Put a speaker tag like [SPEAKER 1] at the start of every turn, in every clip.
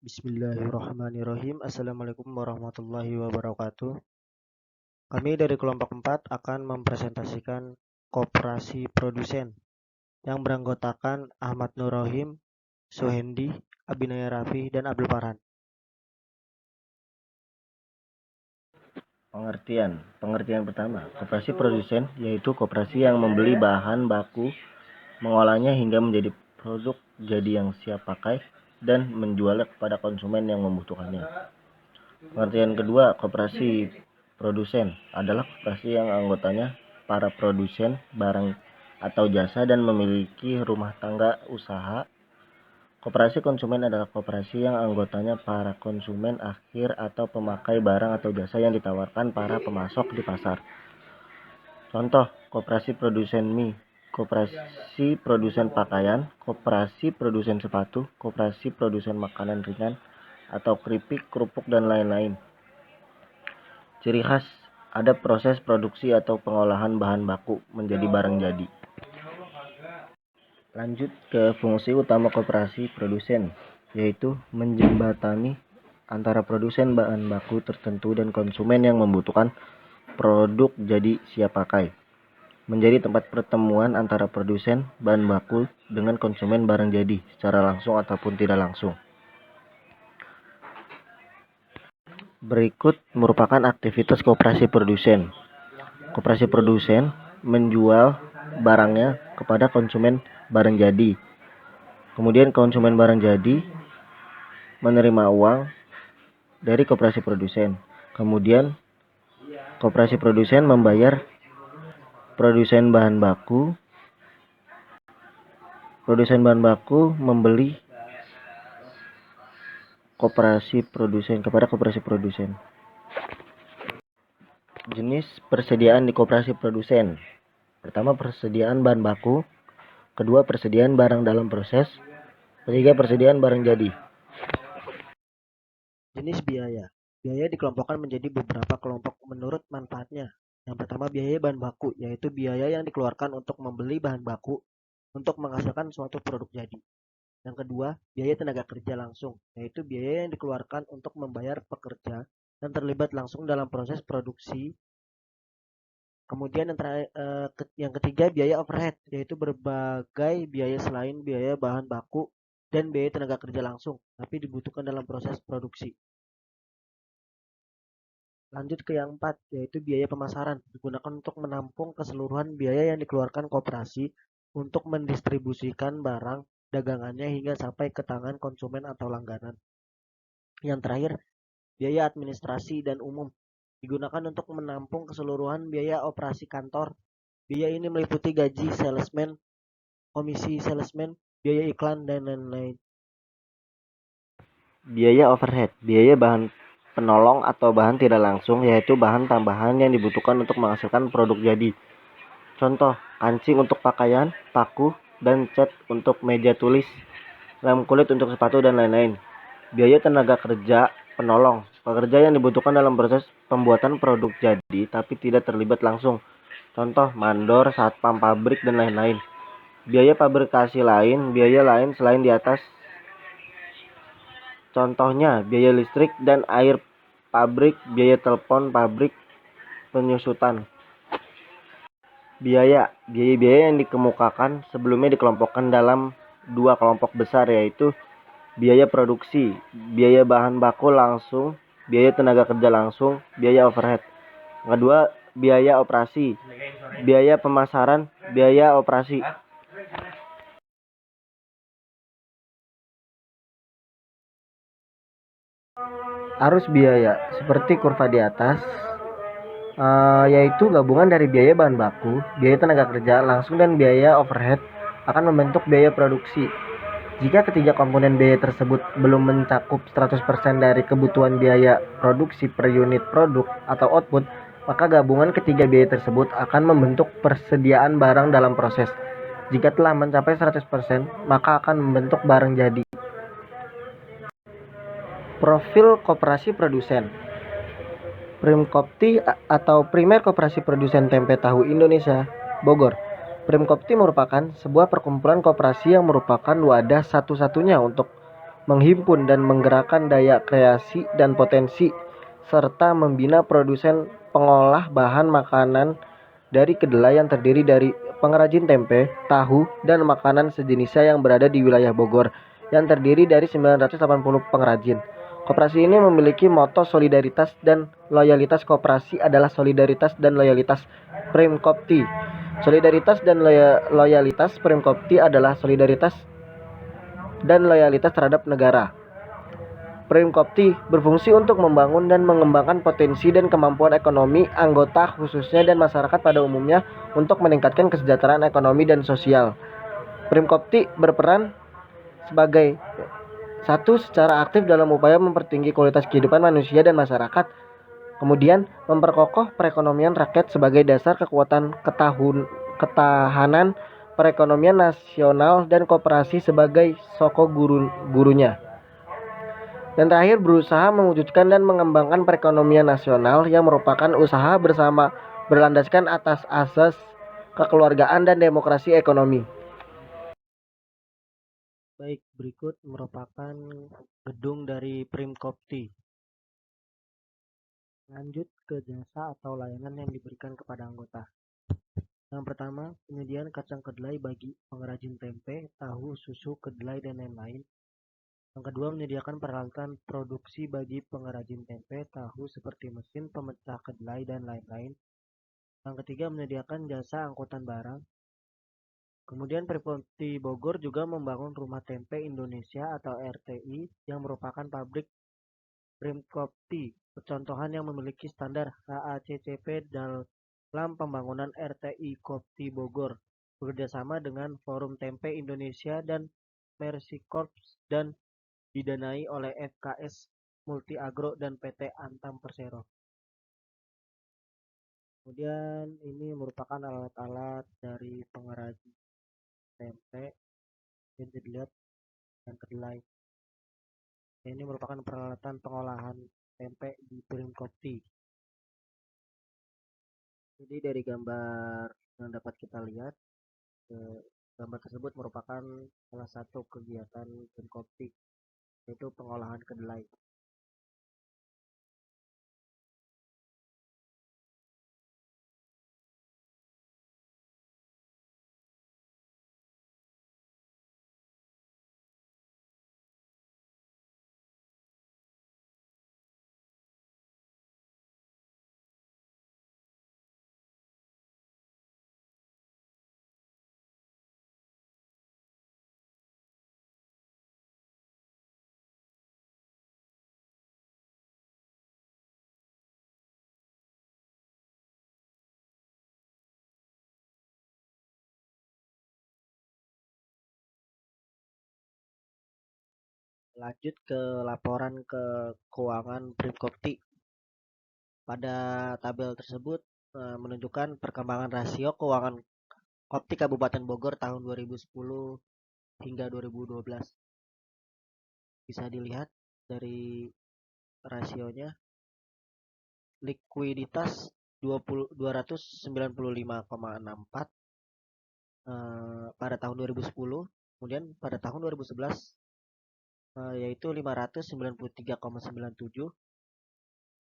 [SPEAKER 1] Bismillahirrahmanirrahim. Assalamualaikum warahmatullahi wabarakatuh. Kami dari kelompok 4 akan mempresentasikan koperasi produsen yang beranggotakan Ahmad Nur Rohim, Suhendi, Abinaya Raffi, dan Abdul Farhan.
[SPEAKER 2] Pengertian pertama, koperasi produsen yaitu koperasi yang membeli bahan baku, mengolahnya hingga menjadi produk jadi yang siap pakai dan menjualnya kepada konsumen yang membutuhkannya. Pengertian kedua, koperasi produsen adalah koperasi yang anggotanya para produsen barang atau jasa dan memiliki rumah tangga usaha. Koperasi konsumen adalah koperasi yang anggotanya para konsumen akhir atau pemakai barang atau jasa yang ditawarkan para pemasok di pasar. Contoh, koperasi produsen mie, koperasi produsen pakaian, koperasi produsen sepatu, koperasi produsen makanan ringan atau keripik, kerupuk, dan lain-lain. Ciri khas, ada proses produksi atau pengolahan bahan baku menjadi barang jadi. Lanjut ke fungsi utama koperasi produsen, yaitu menjembatani antara produsen bahan baku tertentu dan konsumen yang membutuhkan produk jadi siap pakai. Menjadi tempat pertemuan antara produsen bahan baku dengan konsumen barang jadi secara langsung ataupun tidak langsung. Berikut merupakan aktivitas koperasi produsen. Koperasi produsen menjual barangnya kepada konsumen barang jadi. Kemudian konsumen barang jadi menerima uang dari koperasi produsen. Kemudian koperasi produsen membayar produsen bahan baku. Produsen bahan baku membeli koperasi produsen kepada koperasi produsen. Jenis persediaan di koperasi produsen. Pertama, persediaan bahan baku. Kedua, persediaan barang dalam proses. Ketiga, persediaan barang jadi.
[SPEAKER 1] Jenis biaya. Biaya dikelompokkan menjadi beberapa kelompok menurut manfaatnya. Yang pertama, biaya bahan baku, yaitu biaya yang dikeluarkan untuk membeli bahan baku untuk menghasilkan suatu produk jadi. Yang kedua, biaya tenaga kerja langsung, yaitu biaya yang dikeluarkan untuk membayar pekerja dan terlibat langsung dalam proses produksi. Kemudian yang ketiga, biaya overhead, yaitu berbagai biaya selain biaya bahan baku dan biaya tenaga kerja langsung, tapi dibutuhkan dalam proses produksi. Lanjut ke yang 4, yaitu biaya pemasaran, digunakan untuk menampung keseluruhan biaya yang dikeluarkan koperasi untuk mendistribusikan barang dagangannya hingga sampai ke tangan konsumen atau langganan. Yang terakhir, biaya administrasi dan umum, digunakan untuk menampung keseluruhan biaya operasi kantor. Biaya ini meliputi gaji salesman, komisi salesman, biaya iklan, dan lain-lain.
[SPEAKER 2] Biaya overhead, biaya bahan penolong atau bahan tidak langsung, yaitu bahan tambahan yang dibutuhkan untuk menghasilkan produk jadi. Contoh, kancing untuk pakaian, paku, dan cat untuk meja tulis, lem kulit untuk sepatu, dan lain-lain. Biaya tenaga kerja penolong, pekerja yang dibutuhkan dalam proses pembuatan produk jadi tapi tidak terlibat langsung. Contoh, mandor, satpam pabrik, dan lain-lain. Biaya fabrikasi lain, biaya lain selain di atas. Contohnya, biaya listrik dan air pabrik, biaya telepon pabrik, penyusutan. Biaya yang dikemukakan sebelumnya dikelompokkan dalam dua kelompok besar, yaitu biaya produksi, biaya bahan baku langsung, biaya tenaga kerja langsung, biaya overhead. Kedua, biaya operasi, biaya pemasaran, biaya operasi. Arus biaya seperti kurva di atas, yaitu gabungan dari biaya bahan baku, biaya tenaga kerja langsung, dan biaya overhead akan membentuk biaya produksi. Jika ketiga komponen biaya tersebut belum mencakup 100% dari kebutuhan biaya produksi per unit produk atau output, maka gabungan ketiga biaya tersebut akan membentuk persediaan barang dalam proses. Jika telah mencapai 100%, maka akan membentuk barang jadi. Profil koperasi produsen. Primkopti atau Primer Koperasi Produsen Tempe Tahu Indonesia, Bogor. Primkopti merupakan sebuah perkumpulan koperasi yang merupakan wadah satu-satunya untuk menghimpun dan menggerakkan daya kreasi dan potensi, serta membina produsen pengolah bahan makanan dari kedelai yang terdiri dari pengrajin tempe, tahu, dan makanan sejenisnya yang berada di wilayah Bogor, yang terdiri dari 980 pengrajin. Koperasi ini memiliki moto solidaritas dan loyalitas. Koperasi adalah solidaritas dan loyalitas Primkopti. Solidaritas dan loyalitas Primkopti adalah solidaritas dan loyalitas terhadap negara. Primkopti berfungsi untuk membangun dan mengembangkan potensi dan kemampuan ekonomi anggota khususnya dan masyarakat pada umumnya untuk meningkatkan kesejahteraan ekonomi dan sosial. Primkopti berperan sebagai satu, secara aktif dalam upaya mempertinggi kualitas kehidupan manusia dan masyarakat. Kemudian, memperkokoh perekonomian rakyat sebagai dasar kekuatan ketahanan perekonomian nasional dan koperasi sebagai soko gurunya. Dan terakhir, berusaha mewujudkan dan mengembangkan perekonomian nasional yang merupakan usaha bersama berlandaskan atas asas kekeluargaan dan demokrasi ekonomi.
[SPEAKER 1] Baik, berikut merupakan gedung dari Primkopti. Lanjut ke jasa atau layanan yang diberikan kepada anggota. Yang pertama, penyediaan kacang kedelai bagi pengrajin tempe, tahu, susu, kedelai, dan lain-lain. Yang kedua, menyediakan peralatan produksi bagi pengrajin tempe, tahu seperti mesin pemecah kedelai, dan lain-lain. Yang ketiga, menyediakan jasa angkutan barang. Kemudian Primkopti Bogor juga membangun Rumah Tempe Indonesia atau RTI yang merupakan pabrik Primkopti percontohan yang memiliki standar HACCP dalam pembangunan RTI Kopti Bogor, bekerjasama dengan Forum Tempe Indonesia dan Mercycorps dan didanai oleh FKS Multi Agro dan PT Antam Persero. Kemudian ini merupakan alat-alat dari pengrajin tempe yang dilihat dan kedelai. Ini merupakan peralatan pengolahan tempe di Primkopti. Jadi dari gambar yang dapat kita lihat, gambar tersebut merupakan salah satu kegiatan Primkopti, yaitu pengolahan kedelai. Lanjut ke laporan keuangan Primkopti. Pada tabel tersebut menunjukkan perkembangan rasio keuangan Kopti Kabupaten Bogor tahun 2010 hingga 2012. Bisa dilihat dari rasionya, likuiditas 295,64 pada tahun 2010, kemudian pada tahun 2011 yaitu 593,97,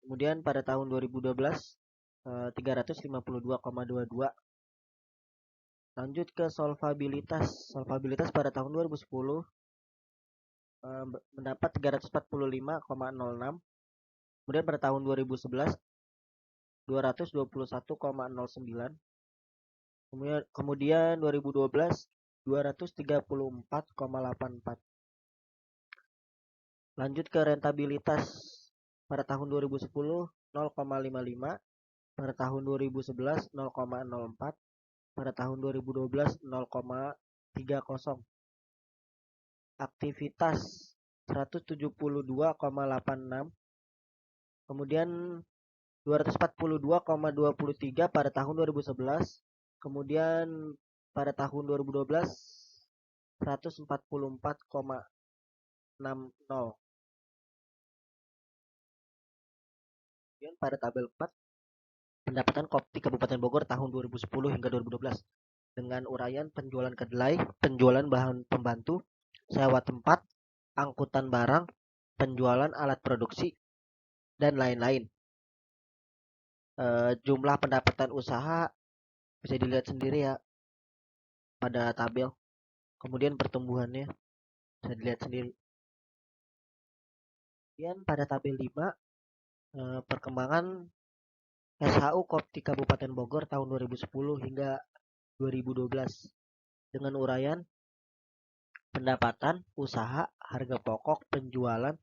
[SPEAKER 1] kemudian pada tahun 2012 352,22. Lanjut ke solvabilitas. Solvabilitas pada tahun 2010 mendapat 345,06, kemudian pada tahun 2011 221,09, kemudian 2012 234,84. Lanjut ke rentabilitas. Pada tahun 2010 0,55, pada tahun 2011 0,04, pada tahun 2012 0,30. Aktivitas 172,86, kemudian 242,23 pada tahun 2011, kemudian pada tahun 2012 144,60. Kemudian pada tabel 4, pendapatan Kopti Kabupaten Bogor tahun 2010 hingga 2012 dengan uraian penjualan kedelai, penjualan bahan pembantu, sewa tempat, angkutan barang, penjualan alat produksi, dan lain-lain. Jumlah pendapatan usaha bisa dilihat sendiri ya pada tabel. Kemudian pertumbuhannya bisa dilihat sendiri. Kemudian pada tabel 5, perkembangan SHU Kopti Kabupaten Bogor tahun 2010 hingga 2012 dengan uraian pendapatan, usaha, harga pokok, penjualan,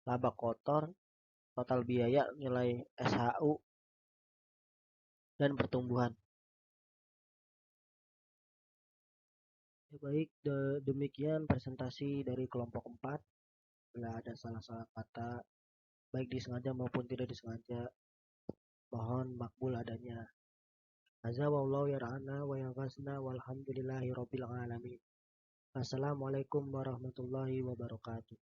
[SPEAKER 1] laba kotor, total biaya, nilai SHU, dan pertumbuhan. Baik, demikian presentasi dari kelompok 4. Bila ada salah-salah kata, baik disengaja maupun tidak disengaja, mohon makbul adanya. Azza wallahu yara'ana wa yaghasna walhamdulillahi rabbil alamin. Assalamualaikum warahmatullahi wabarakatuh.